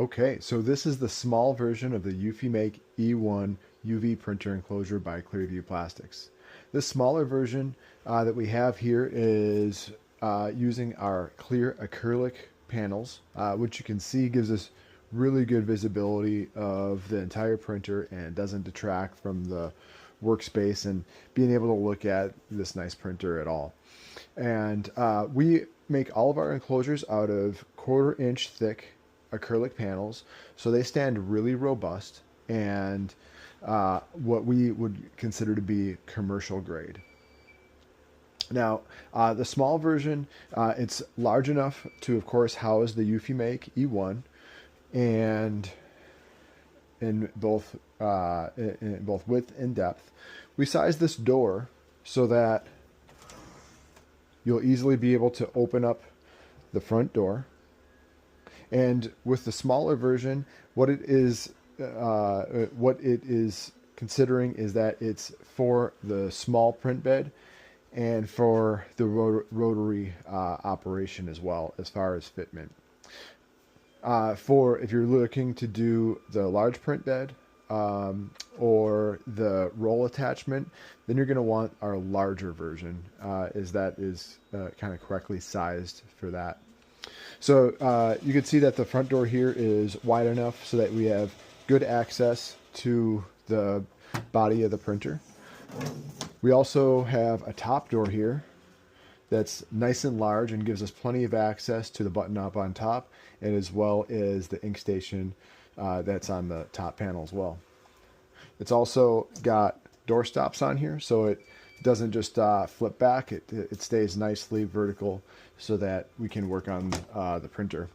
Okay, so this is the small version of the EufyMake E1 UV printer enclosure by Clearview Plastics. This smaller version that we have here is using our clear acrylic panels, which you can see gives us really good visibility of the entire printer and doesn't detract from the workspace and being able to look at this nice printer at all. And we make all of our enclosures out of 1/4 inch thick acrylic panels, so they stand really robust and what we would consider to be commercial grade. Now, the small version, it's large enough to, of course, house the EufyMake E1, and in both width and depth. We size this door so that you'll easily be able to open up the front door. And with the smaller version, what it is considering is that it's for the small print bed and for the rotary operation as well, as far as fitment. For if you're looking to do the large print bed or the roll attachment, then you're going to want our larger version, as that is kind of correctly sized for that. So you can see that the front door here is wide enough so that we have good access to the body of the printer. We also have a top door here that's nice and large and gives us plenty of access to the button knob on top, and as well as the ink station that's on the top panel as well. It's also got door stops on here, so it doesn't just flip back. It stays nicely vertical so that we can work on the printer.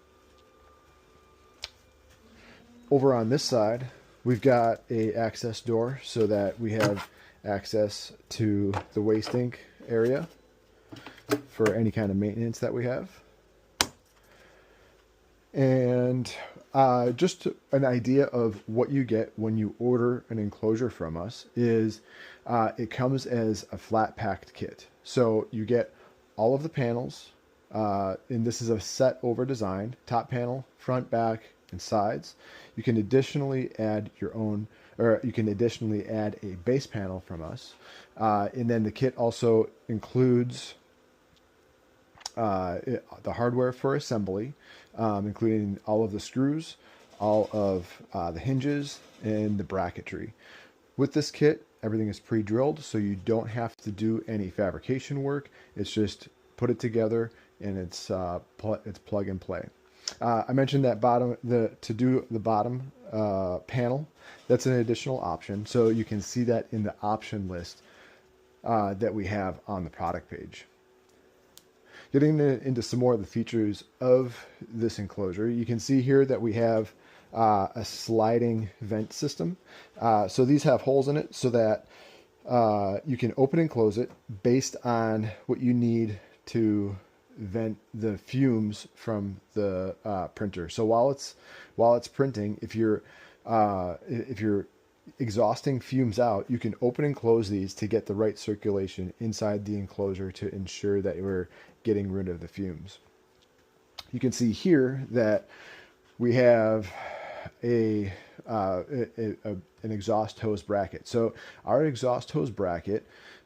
Over on this side, we've got a access door so that we have access to the waste ink area for any kind of maintenance that we have. And just an idea of what you get when you order an enclosure from us is it comes as a flat packed kit. So you get all of the panels, and this is a set over design, top panel, front, back, and sides. You can additionally add your own, or you can additionally add a base panel from us. And then the kit also includes the hardware for assembly, including all of the screws, all of the hinges, and the bracketry. With this kit, everything is pre-drilled, so you don't have to do any fabrication work. It's just put it together, and it's plug and play. I mentioned that to do the bottom panel, that's an additional option, so you can see that in the option list that we have on the product page. Getting into some more of the features of this enclosure, you can see here that we have a sliding vent system. So these have holes in it so that you can open and close it based on what you need to vent the fumes from the printer. So while it's printing, if you're exhausting fumes out, you can open and close these to get the right circulation inside the enclosure to ensure that we're getting rid of the fumes. You can see here that we have an exhaust hose bracket. So our exhaust hose bracket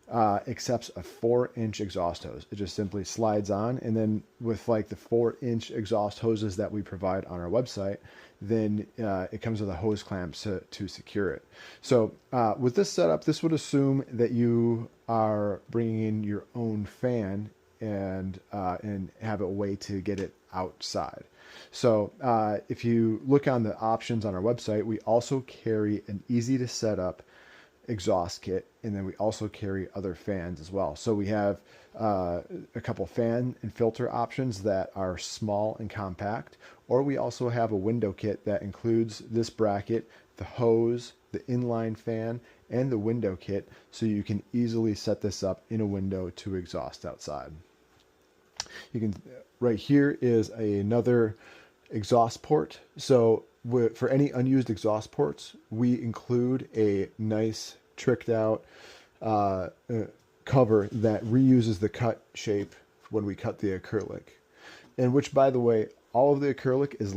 accepts a 4-inch exhaust hose. It just simply slides on, and then with like the 4-inch exhaust hoses that we provide on our website, then it comes with a hose clamp to secure it. So with this setup, this would assume that you are bringing in your own fan and have a way to get it outside. So if you look on the options on our website, we also carry an easy to set up exhaust kit, and then we also carry other fans as well. So we have a couple fan and filter options that are small and compact, or we also have a window kit that includes this bracket, the hose, the inline fan, and the window kit, so you can easily set this up in a window to exhaust outside. You can, right here is another exhaust port. So for any unused exhaust ports, we include a nice tricked out cover that reuses the cut shape when we cut the acrylic. And which, by the way, all of the acrylic is